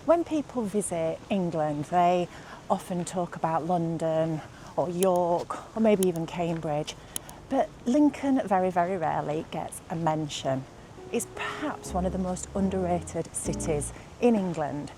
When people visit England, they often talk about London or York or maybe even Cambridge, but Lincoln very, very rarely gets a mention. It's perhaps one of the most underrated cities in England.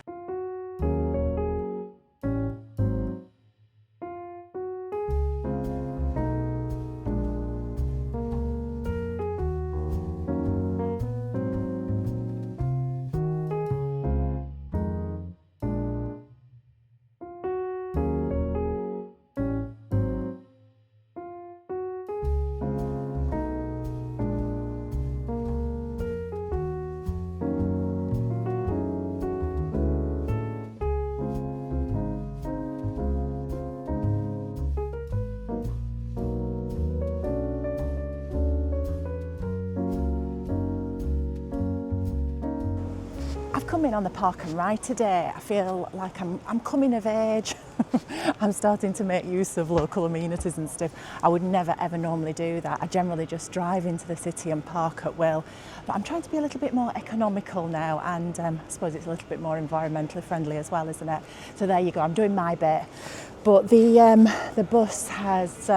I've come in on the park and ride today. I feel like I'm coming of age. I'm starting to make use of local amenities and stuff. I would never ever normally do that. I generally just drive into the city and park at will. But I'm trying to be a little bit more economical now, and I suppose it's a little bit more environmentally friendly as well, isn't it? So there you go, I'm doing my bit. But the bus has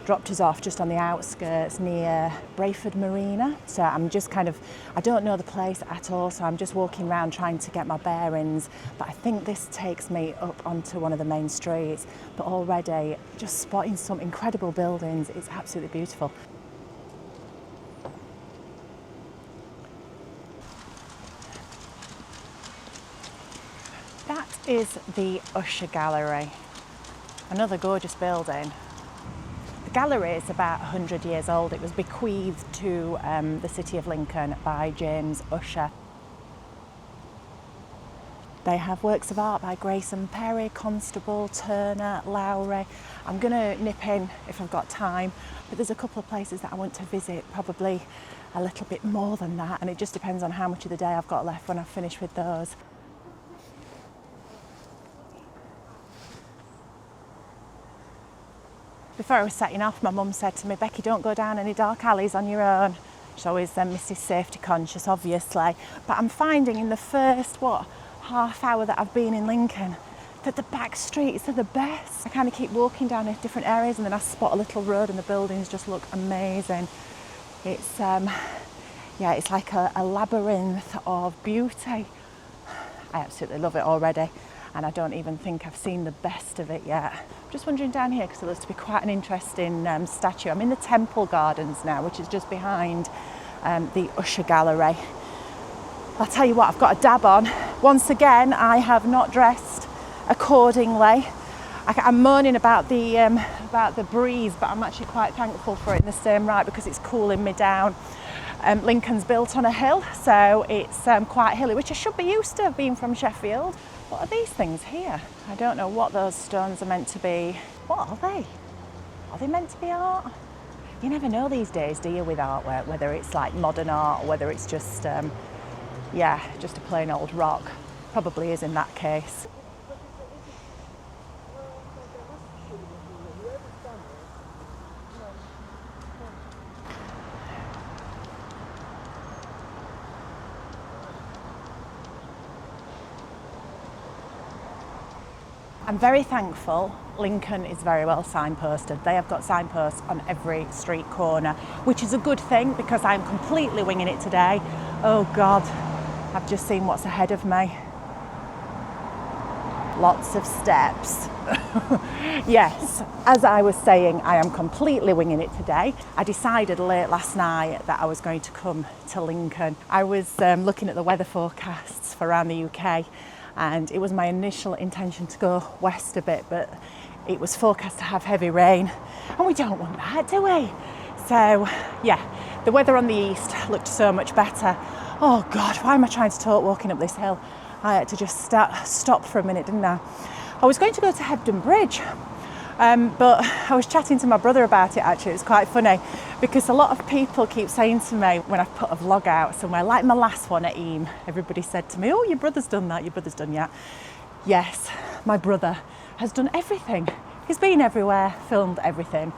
dropped us off just on the outskirts near Brayford Marina. So I'm just I don't know the place at all, so I'm just walking around trying to get my bearings. But I think this takes me up onto one of the main streets. But already just spotting some incredible buildings. It's absolutely beautiful. That is the Usher Gallery, another gorgeous building. The gallery is about 100 years old. It was bequeathed to the city of Lincoln by James Usher. They have works of art by Grayson Perry, Constable, Turner, Lowry. I'm going to nip in if I've got time, but there's a couple of places that I want to visit, probably a little bit more than that, and it just depends on how much of the day I've got left when I've finished with those. Before I was setting off, my mum said to me, "Becky, don't go down any dark alleys on your own." She's always Mrs. Safety Conscious, obviously. But I'm finding in the first, half hour that I've been in Lincoln, that the back streets are the best. I kind of keep walking down different areas and then I spot a little road and the buildings just look amazing. It's, it's like a labyrinth of beauty. I absolutely love it already. And I don't even think I've seen the best of it yet. I'm just wandering down here because there looks to be quite an interesting statue. I'm in the Temple Gardens now, which is just behind the Usher Gallery. I'll tell you what, I've got a dab on. Once again, I have not dressed accordingly. I'm moaning about the breeze, but I'm actually quite thankful for it in the same right because it's cooling me down. Lincoln's built on a hill, so it's quite hilly, which I should be used to being from Sheffield. What are these things here? I don't know what those stones are meant to be. What are they? Are they meant to be art? You never know these days, do you, with artwork, whether it's like modern art or whether it's just, just a plain old rock. Probably is in that case. I'm very thankful Lincoln is very well signposted. They have got signposts on every street corner, which is a good thing because I'm completely winging it today. Oh God, I've just seen what's ahead of me. Lots of steps. Yes, as I was saying, I am completely winging it today. I decided late last night that I was going to come to Lincoln. I was looking at the weather forecasts for around the UK, and it was my initial intention to go west a bit, but it was forecast to have heavy rain, and we don't want that, do we? So yeah, the weather on the east looked so much better. Oh God, why am I trying to talk walking up this hill? I had to just stop for a minute, didn't I? I was going to go to Hebden Bridge, but I was chatting to my brother about it actually. It's quite funny because a lot of people keep saying to me when I've put a vlog out somewhere, like my last one at Eam, everybody said to me, "Oh, your brother's done that, your brother's done that." Yes, my brother has done everything. He's been everywhere, filmed everything.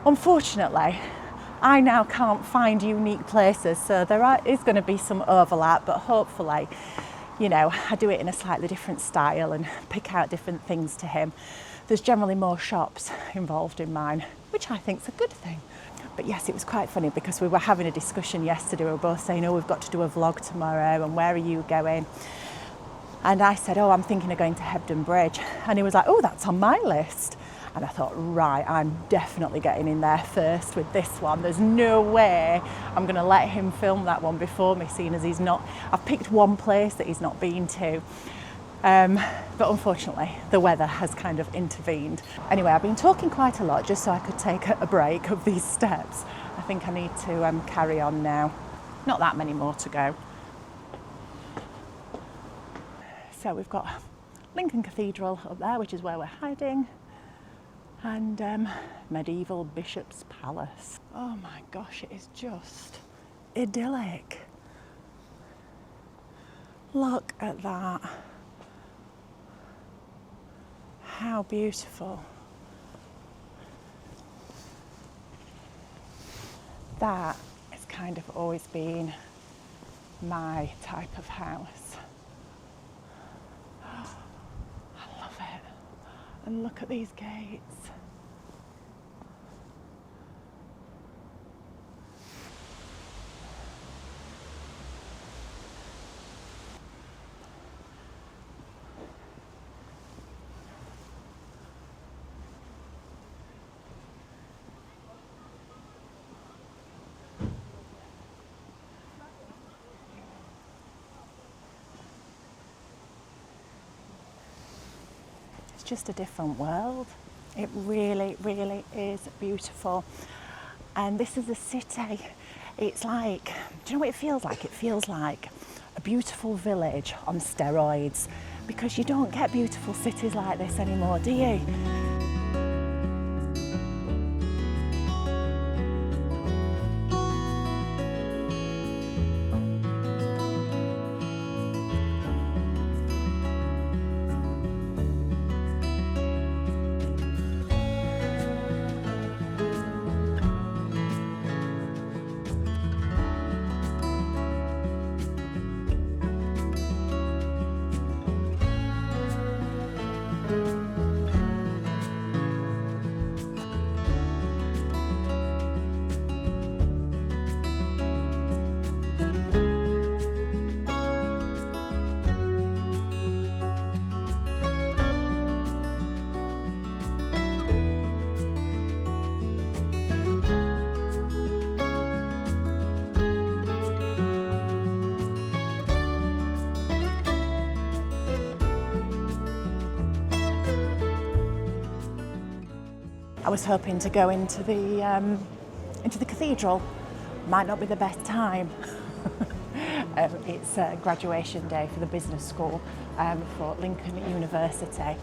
Unfortunately, I now can't find unique places, so there is going to be some overlap, but hopefully you know, I do it in a slightly different style and pick out different things to him. There's generally more shops involved in mine, which I think is a good thing. But yes, it was quite funny because we were having a discussion yesterday. We were both saying, oh, we've got to do a vlog tomorrow, and where are you going? And I said, oh, I'm thinking of going to Hebden Bridge. And he was like, oh, that's on my list. And I thought, right, I'm definitely getting in there first with this one. There's no way I'm going to let him film that one before me, seeing as I've picked one place that he's not been to. But unfortunately, the weather has kind of intervened. Anyway, I've been talking quite a lot just so I could take a break of these steps. I think I need to carry on now. Not that many more to go. So we've got Lincoln Cathedral up there, which is where we're hiding, and medieval Bishop's Palace. Oh my gosh, it is just idyllic. Look at that. How beautiful. That has kind of always been my type of house. I love it. And look at these gates. Just a different world. It really, really is beautiful. And this is a city. It's like, do you know what it feels like? It feels like a beautiful village on steroids, because you don't get beautiful cities like this anymore, do you? I was hoping to go into the cathedral. Might not be the best time. It's graduation day for the business school for Lincoln University,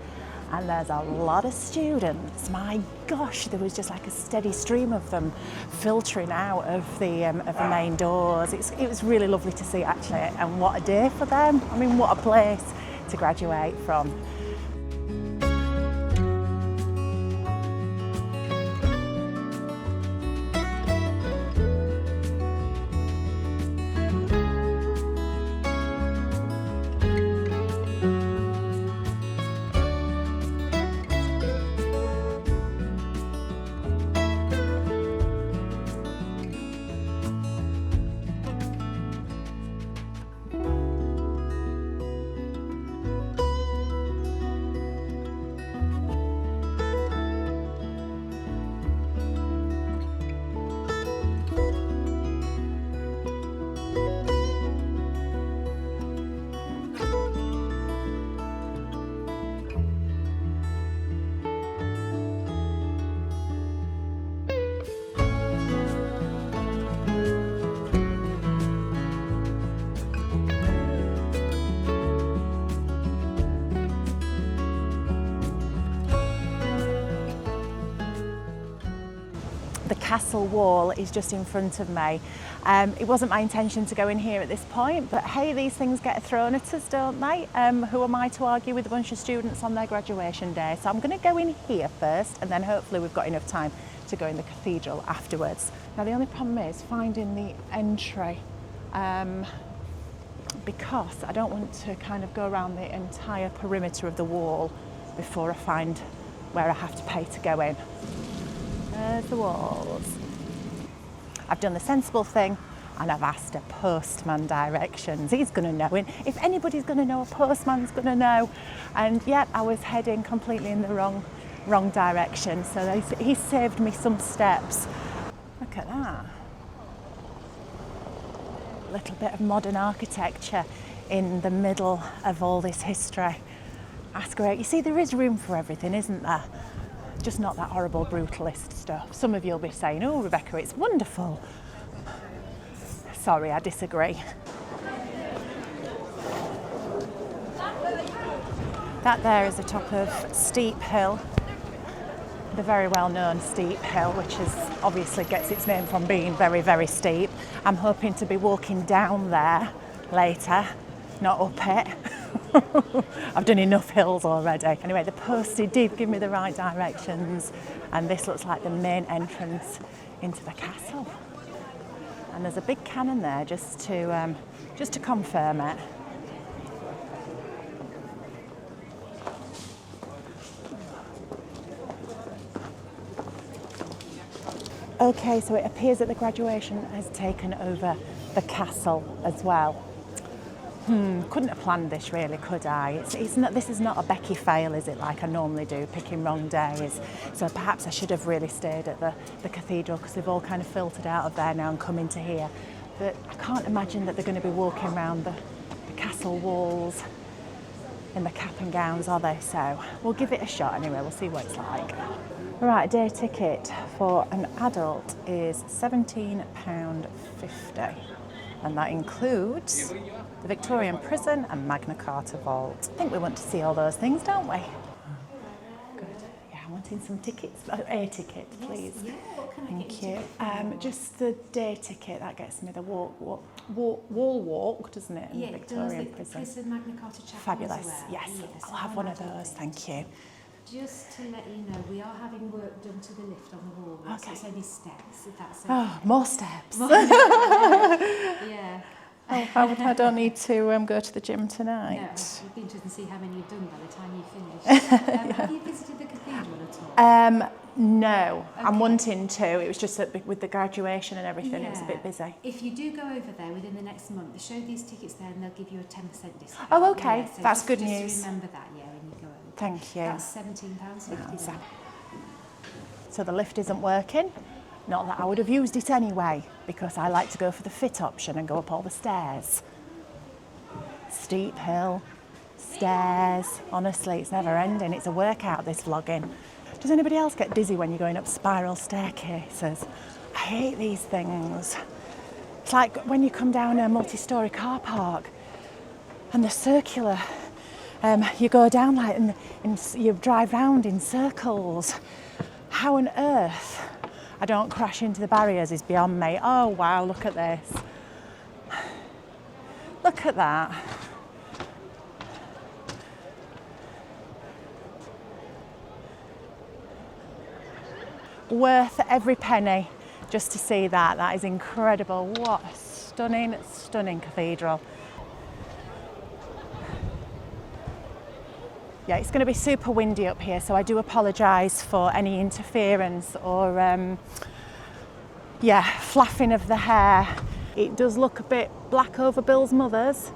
and there's a lot of students. My gosh, there was just like a steady stream of them filtering out of the main doors. It was really lovely to see, actually, and what a day for them. I mean, what a place to graduate from. The castle wall is just in front of me. It wasn't my intention to go in here at this point, but hey, these things get thrown at us, don't they? Who am I to argue with a bunch of students on their graduation day? So I'm going to go in here first, and then hopefully we've got enough time to go in the cathedral afterwards. Now the only problem is finding the entry. because I don't want to kind of go around the entire perimeter of the wall before I find where I have to pay to go in. There's the walls. I've done the sensible thing and I've asked a postman directions. He's going to know it. If anybody's going to know, a postman's going to know. And yet I was heading completely in the wrong direction. So he saved me some steps. Look at that. A little bit of modern architecture in the middle of all this history. That's great. You see, there is room for everything, isn't there? Just not that horrible brutalist stuff. Some of you will be saying, oh, Rebecca, it's wonderful. Sorry, I disagree. That there is the top of Steep Hill, the very well-known Steep Hill, which obviously gets its name from being very, very steep. I'm hoping to be walking down there later, not up it. I've done enough hills already. Anyway, the postie did give me the right directions, and this looks like the main entrance into the castle. And there's a big cannon there just to confirm it. Okay, so it appears that the graduation has taken over the castle as well. Couldn't have planned this really, could I? This is not a Becky fail, is it, like I normally do, picking wrong days. So perhaps I should have really stayed at the cathedral, because they've all kind of filtered out of there now and come into here. But I can't imagine that they're going to be walking around the castle walls in the cap and gowns, are they? So we'll give it a shot anyway, we'll see what it's like. Right, a day ticket for an adult is £17.50. And that includes the Victorian Prison and Magna Carta Vault. I think we want to see all those things, don't we? Good. Yeah, I'm wanting some tickets. A ticket, please. Yes, yeah. What can I Thank you. Just the day ticket, that gets me the wall walk, doesn't it? In yeah, the Victorian it does. Prison. Prison Magna Carta Chapel. Fabulous. As well. Yes, I'll have one of those. Thank you. Just to let you know, we are having work done to the lift on the wall. Okay. So it's only steps, if that's okay. Oh, more steps. Yeah. Oh, I don't need to go to the gym tonight. No, it'd be interesting to see how many you've done by the time you finish. Have you visited the cathedral at all? No, Okay. I'm wanting to. It was just that with the graduation and everything, it was a bit busy. If you do go over there within the next month, show these tickets there and they'll give you a 10% discount. Oh, okay. Yeah, so That's good just news. Remember that, yeah, when you go over. Thank you. That's £17.50. So the lift isn't working. Not that I would have used it anyway, because I like to go for the fit option and go up all the stairs. Steep hill, stairs. Honestly, it's never ending. It's a workout, this vlogging. Does anybody else get dizzy when you're going up spiral staircases? I hate these things. It's like when you come down a multi-storey car park and the circular, you go down like and you drive round in circles. How on earth I don't crash into the barriers is beyond me. Oh wow, look at this. Look at that. Worth every penny just to see that. That is incredible. What a stunning, stunning cathedral. Yeah, it's going to be super windy up here, so I do apologise for any interference or flapping of the hair. It does look a bit black over Bill's mother's.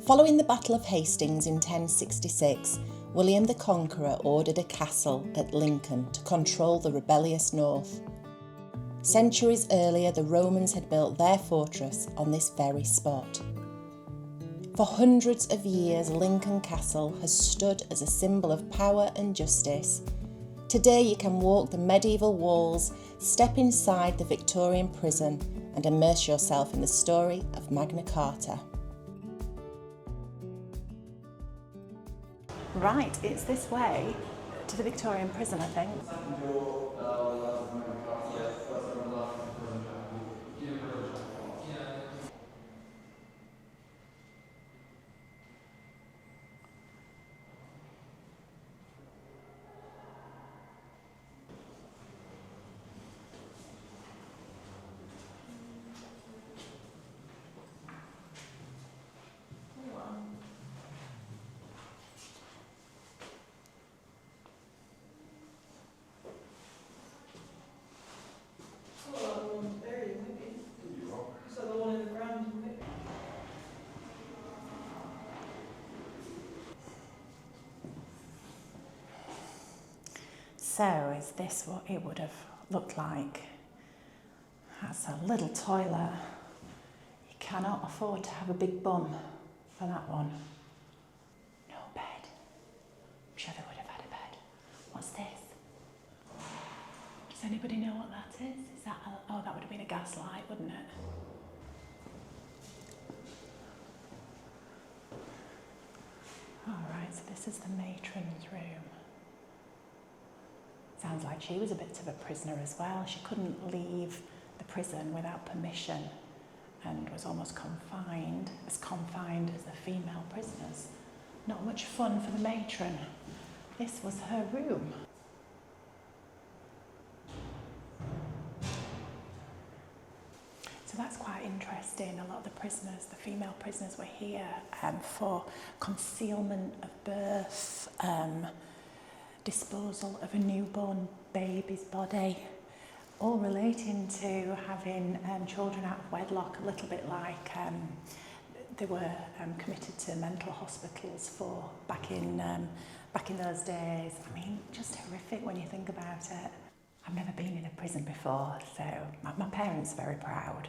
Following the Battle of Hastings in 1066, William the Conqueror ordered a castle at Lincoln to control the rebellious north. Centuries earlier, the Romans had built their fortress on this very spot. For hundreds of years, Lincoln Castle has stood as a symbol of power and justice. Today you can walk the medieval walls, step inside the Victorian prison and immerse yourself in the story of Magna Carta. Right, it's this way to the Victorian prison, I think. So is this what it would have looked like? That's a little toilet. You cannot afford to have a big bum for that one. No bed. I'm sure they would have had a bed. What's this? Does anybody know what that is? Is that oh, that would have been a gas light, wouldn't it? Alright, so this is the matron's room. Sounds like she was a bit of a prisoner as well. She couldn't leave the prison without permission and was almost confined as the female prisoners. Not much fun for the matron. This was her room. So that's quite interesting. A lot of the prisoners, the female prisoners, were here for concealment of birth, disposal of a newborn baby's body, all relating to having children out of wedlock, a little bit like they were committed to mental hospitals for back in those days. I mean, just horrific when you think about it. I've never been in a prison before, so my parents are very proud.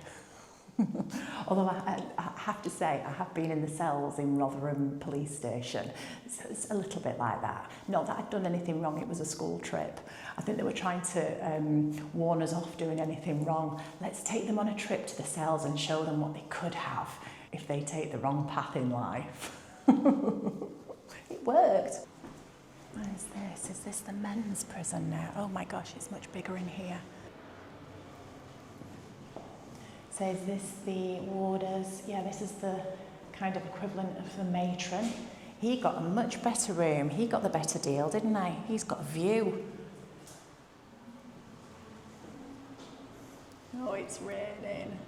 Although I have to say, I have been in the cells in Rotherham police station, so it's a little bit like that. Not that I'd done anything wrong, it was a school trip. I think they were trying to warn us off doing anything wrong. Let's take them on a trip to the cells and show them what they could have if they take the wrong path in life. It worked. What is this? Is this the men's prison now? Oh my gosh, it's much bigger in here. So is this the warders? Yeah, this is the kind of equivalent of the matron. He got a much better room. He got the better deal, didn't he? He's got a view. Oh, it's raining.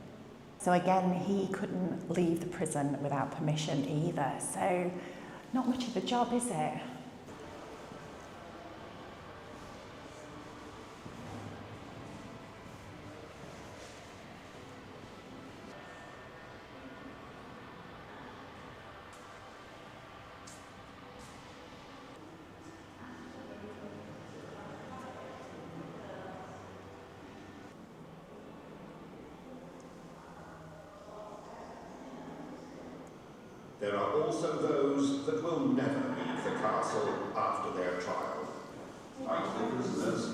So again, he couldn't leave the prison without permission either. So not much of a job, is it? There are also those that will never leave the castle after their trial. Like the prisoners,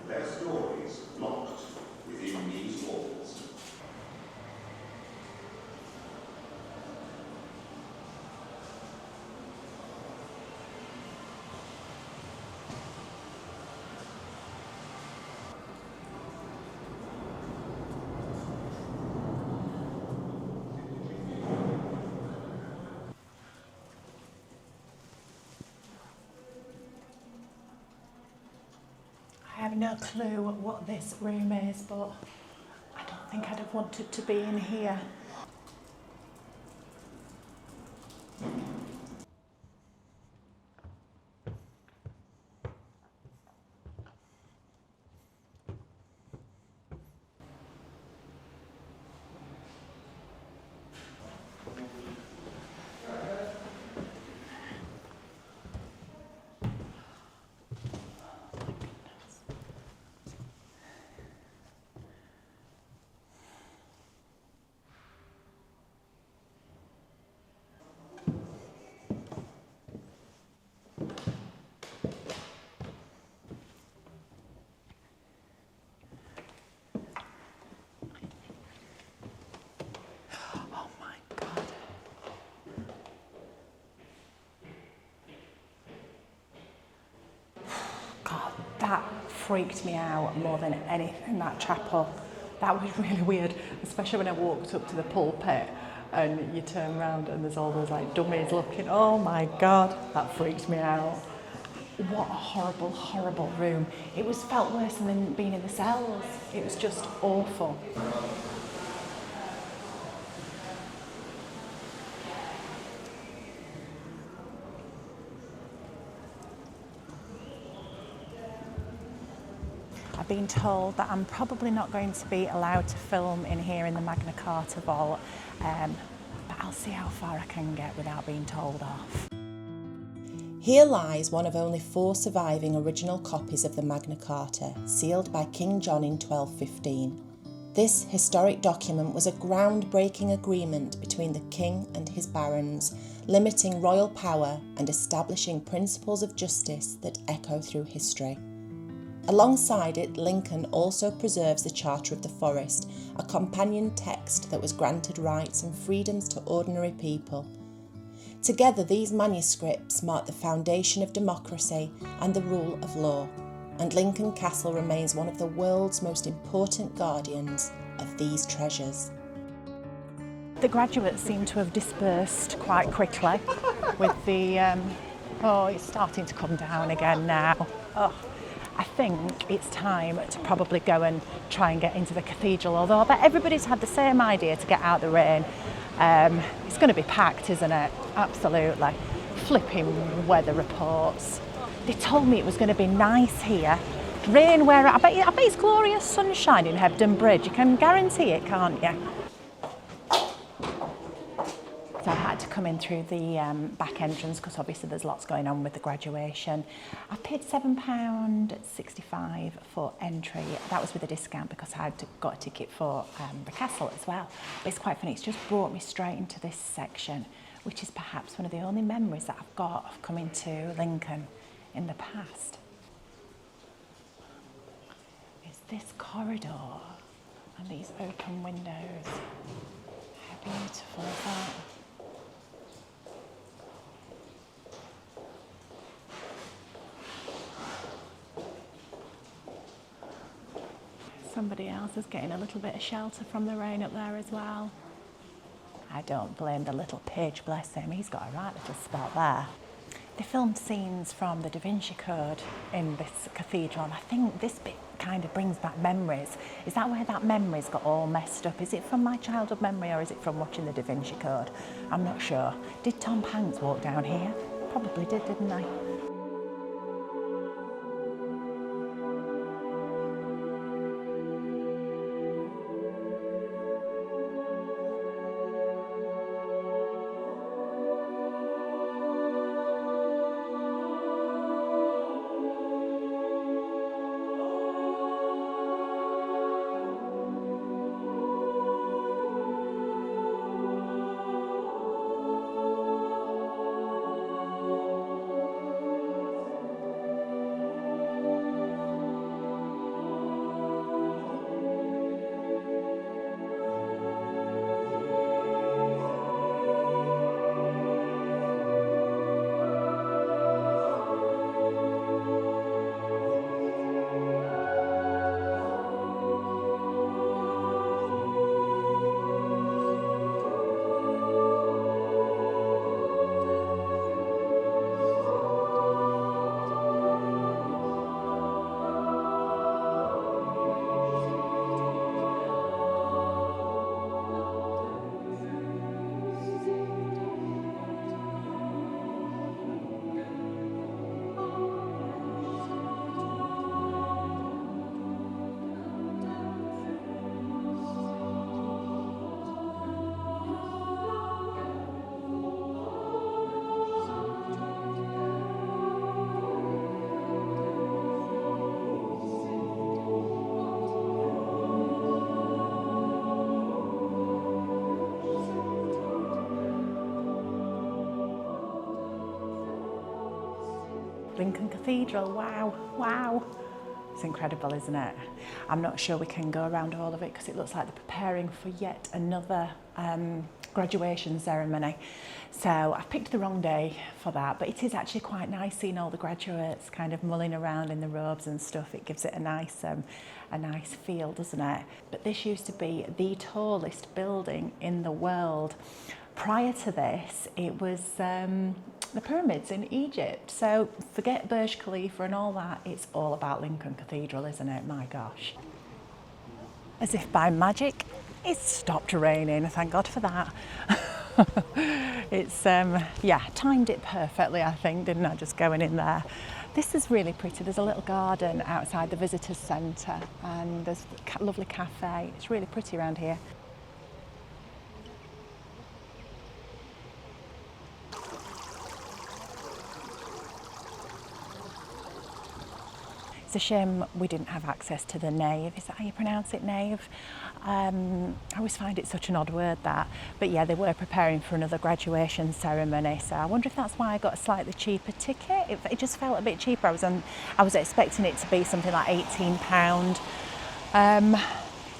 their stories locked within these walls. I have no clue what this room is, but I don't think I'd have wanted to be in here. That freaked me out more than anything, that chapel. That was really weird, especially when I walked up to the pulpit and you turn around and there's all those like dummies looking. Oh my God, that freaked me out. What a horrible, horrible room. It felt worse than being in the cells. It was just awful. I've been told that I'm probably not going to be allowed to film in here in the Magna Carta vault, but I'll see how far I can get without being told off. Here lies one of only 4 surviving original copies of the Magna Carta, sealed by King John in 1215. This historic document was a groundbreaking agreement between the king and his barons, limiting royal power and establishing principles of justice that echo through history. Alongside it, Lincoln also preserves the Charter of the Forest, a companion text that was granted rights and freedoms to ordinary people. Together, these manuscripts mark the foundation of democracy and the rule of law, and Lincoln Castle remains one of the world's most important guardians of these treasures. The graduates seem to have dispersed quite quickly with the, oh, it's starting to come down again now. Oh, I think it's time to probably go and try and get into the cathedral, although I bet everybody's had the same idea to get out the rain. It's going to be packed, isn't it? Absolutely. Flipping weather reports. They told me it was going to be nice here. Rain where I bet it's glorious sunshine in Hebden Bridge. You can guarantee it, can't you? So I had to come in through the back entrance because obviously there's lots going on with the graduation. I paid £7.65 for entry. That was with a discount because I had got a ticket for the castle as well. But it's quite funny, it's just brought me straight into this section, which is perhaps one of the only memories that I've got of coming to Lincoln in the past. Is this corridor and these open windows. How beautiful is that? Somebody else is getting a little bit of shelter from the rain up there as well. I don't blame the little page, bless him. He's got a right little spot there. They filmed scenes from the Da Vinci Code in this cathedral, and I think this bit kind of brings back memories. Is that where that memory's got all messed up? Is it from my childhood memory or is it from watching the Da Vinci Code? I'm not sure. Did Tom Hanks walk down here? Probably did, didn't they? Lincoln Cathedral, wow, wow. It's incredible, isn't it? I'm not sure we can go around all of it because it looks like they're preparing for yet another graduation ceremony. So I've picked the wrong day for that, but it is actually quite nice seeing all the graduates kind of mulling around in the robes and stuff. It gives it a nice feel, doesn't it? But this used to be the tallest building in the world. Prior to this, it was the pyramids in Egypt. So forget Burj Khalifa and all that. It's all about Lincoln Cathedral, isn't it? My gosh. As if by magic, it's stopped raining. Thank God for that. It's, yeah, timed it perfectly, I think, didn't I, just going in there. This is really pretty. There's a little garden outside the visitors centre and there's a lovely cafe. It's really pretty around here. it's a shame we didn't have access to the nave. Is that how you pronounce it, nave? I always find it such an odd word, that. But yeah, they were preparing for another graduation ceremony, so I wonder if that's why I got a slightly cheaper ticket. It just felt a bit cheaper. I was expecting it to be something like £18.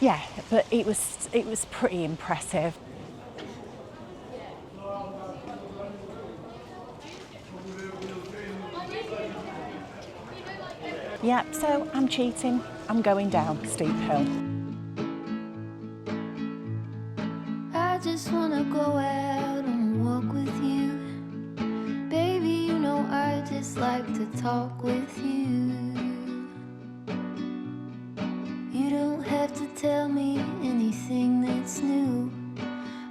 Yeah, but it was pretty impressive. Yeah, so I'm cheating. I'm going down steep hill. I just wanna go out and walk with you. Baby, you know I just like to talk with you. You don't have to tell me anything that's new.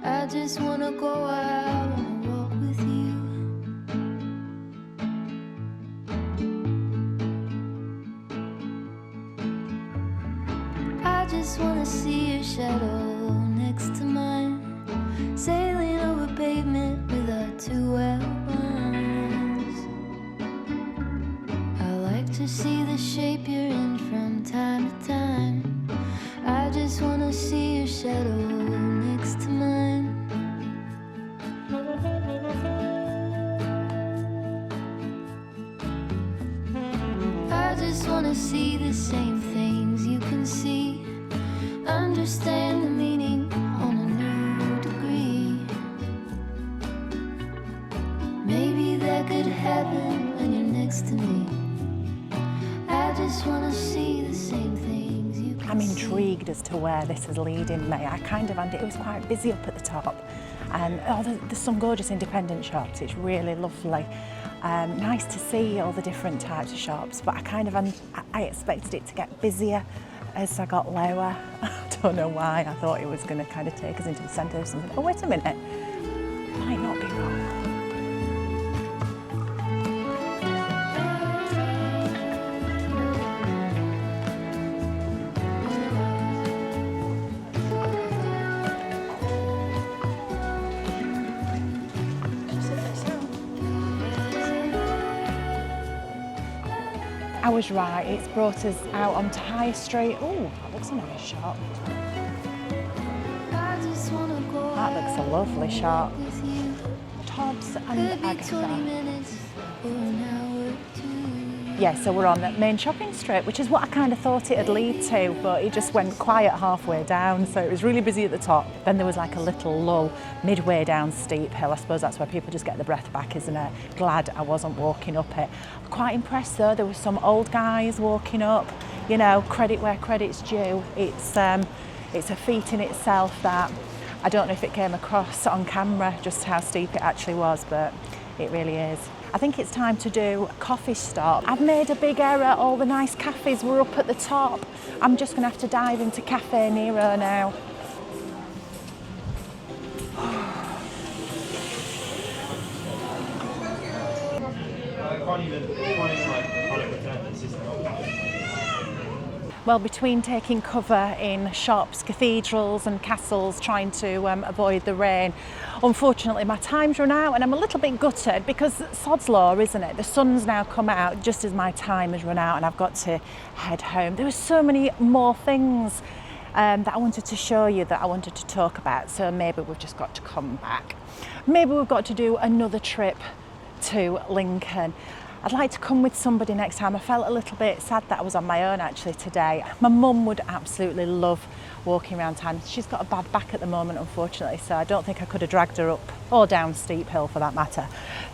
I just wanna go out and walk with you. I just wanna see your shadow next to mine, sailing over pavement with our two elbows. I like to see the shape you're in from time to time. I just wanna see your shadow next to mine. I just wanna see the same things you can see, understand the meaning on a new degree. Maybe that could happen when you're next to me. I just wanna see the same things you can I'm see. intrigued as to where this is leading me. It was quite busy up at the top, and there's some gorgeous independent shops. It's really lovely. Nice to see all the different types of shops, but I expected it to get busier as I got lower. I don't know why. I thought it was going to kind of take us into the centre of something. Oh, wait a minute. Might not be wrong. I was right, it's brought us out onto High Street. Oh, that looks a nice shop. I just wanna go That looks a lovely shop. with you. Tobbs and Could be 20 Agatha. minutes or an hour too. Yeah, so we're on at Main Shopping Street, which is what I kind of thought it'd lead to, but it just went quiet halfway down, so it was really busy at the top. Then there was like a little lull midway down steep hill. I suppose that's where people just get the breath back, isn't it? Glad I wasn't walking up it. Quite impressed though, there were some old guys walking up, you know, credit where credit's due. It's a feat in itself that. I don't know if it came across on camera just how steep it actually was, but it really is. I think it's time to do a coffee stop. I've made a big error, all the nice cafes were up at the top. I'm just gonna have to dive into Cafe Nero now. Well, between taking cover in shops, cathedrals and castles, trying to avoid the rain, unfortunately my time's run out and I'm a little bit gutted because sod's law, isn't it? The sun's now come out just as my time has run out and I've got to head home. There were so many more things that I wanted to show you, that I wanted to talk about, so maybe we've just got to come back. Maybe we've got to do another trip to Lincoln. I'd like to come with somebody next time. I felt a little bit sad that I was on my own actually today. My mum would absolutely love walking around town. She's got a bad back at the moment, unfortunately, so I don't think I could have dragged her up or down steep hill for that matter.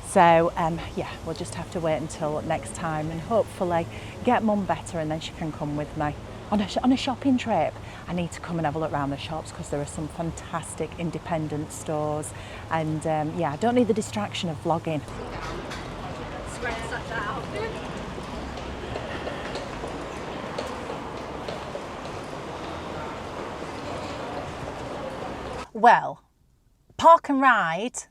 So yeah, we'll just have to wait until next time and hopefully get mum better and then she can come with me. On a shopping trip, I need to come and have a look around the shops because there are some fantastic independent stores and yeah, I don't need the distraction of vlogging. Well, park and ride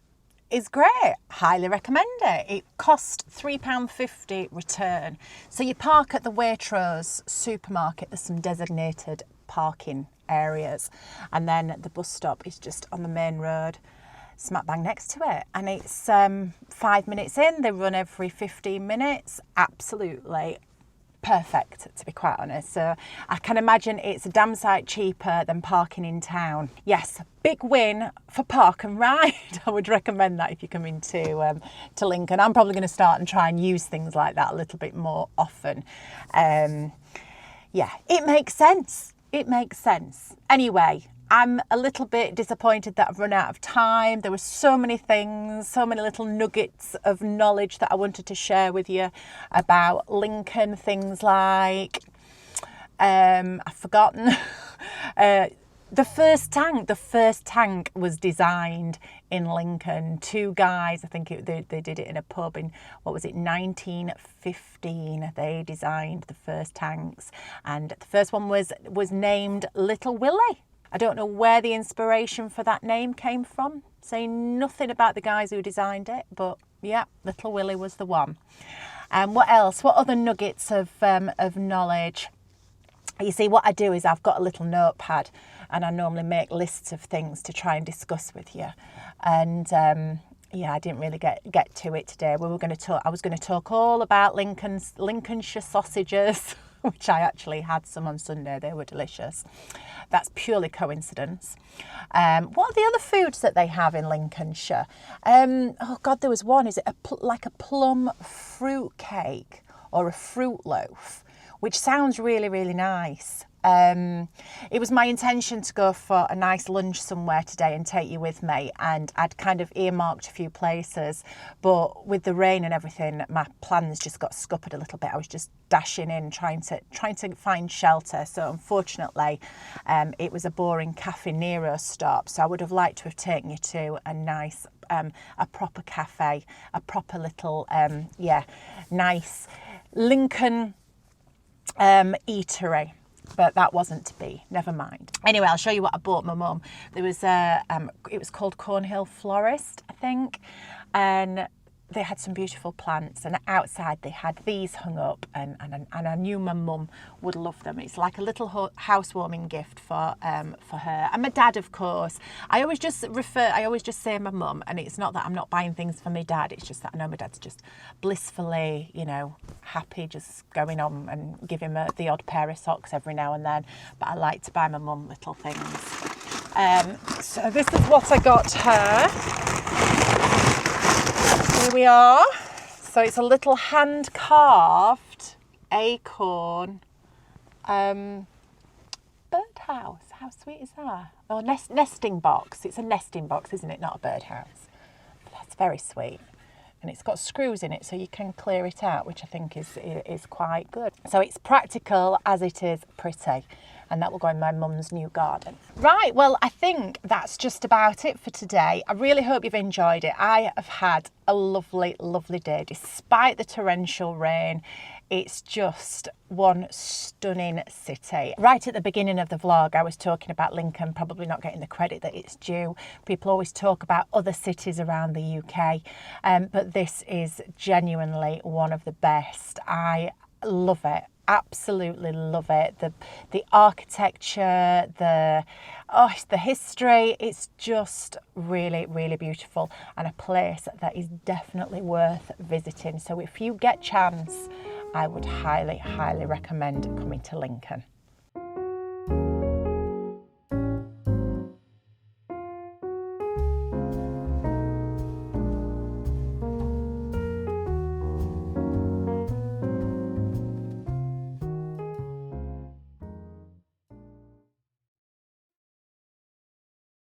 is great. Highly recommend it. It cost £3.50 return. So you park at the Waitrose supermarket. There's some designated parking areas. And then the bus stop is just on the main road, smack bang next to it. And it's 5 minutes in. They run every 15 minutes. Absolutely perfect, to be quite honest. So I can imagine it's a damn sight cheaper than parking in town. Yes, big win for park and ride. I would recommend that if you come into to Lincoln. I'm probably going to start and try and use things like that a little bit more often. Yeah, it makes sense. It makes sense. Anyway, I'm a little bit disappointed that I've run out of time. There were so many things, so many little nuggets of knowledge that I wanted to share with you about Lincoln. Things like, I've forgotten, the first tank was designed in Lincoln. Two guys, I think they did it in a pub in, 1915. They designed the first tanks, and the first one was named Little Willie. I don't know where the inspiration for that name came from. Saying nothing about the guys who designed it, but yeah, Little Willie was the one. What else? What other nuggets of knowledge? You see, what I do is I've got a little notepad, and I normally make lists of things to try and discuss with you. And yeah, I didn't really get to it today. I was going to talk all about Lincolnshire sausages, which I actually had some on Sunday. They were delicious. That's purely coincidence. What are the other foods that they have in Lincolnshire? Oh God, there was one. Is it like a plum fruit cake or a fruit loaf, which sounds really, really nice. It was my intention to go for a nice lunch somewhere today and take you with me, and I'd kind of earmarked a few places, but with the rain and everything, my plans just got scuppered a little bit. I was just dashing in, trying to find shelter. So unfortunately, it was a boring Cafe Nero stop. So I would have liked to have taken you to a nice, a proper cafe, a proper little, nice Lincoln eatery. But that wasn't to be. Never mind. Anyway, I'll show you what I bought my mum. There was it was called Cornhill Florist, I think, and they had some beautiful plants. And outside they had these hung up, and I knew my mum would love them. It's like a little housewarming gift for her and my dad, of course. I always just say my mum, and it's not that I'm not buying things for my dad. It's just that I know my dad's just blissfully, happy, just going on and give him the odd pair of socks every now and then. But I like to buy my mum little things. So this is what I got her. Here we are. So it's a little hand-carved acorn birdhouse. How sweet is that? Oh, nesting box. It's a nesting box, isn't it? Not a birdhouse. That's very sweet. And it's got screws in it so you can clear it out, which I think is quite good. So it's practical as it is pretty. And that will go in my mum's new garden. Right, well, I think that's just about it for today. I really hope you've enjoyed it. I have had a lovely, lovely day. Despite the torrential rain, it's just one stunning city. Right at the beginning of the vlog, I was talking about Lincoln probably not getting the credit that it's due. People always talk about other cities around the UK, but this is genuinely one of the best. I love it. Absolutely love it. The architecture, the history, it's just really, really beautiful, and a place that is definitely worth visiting. So if you get chance, I would highly, highly recommend coming to Lincoln.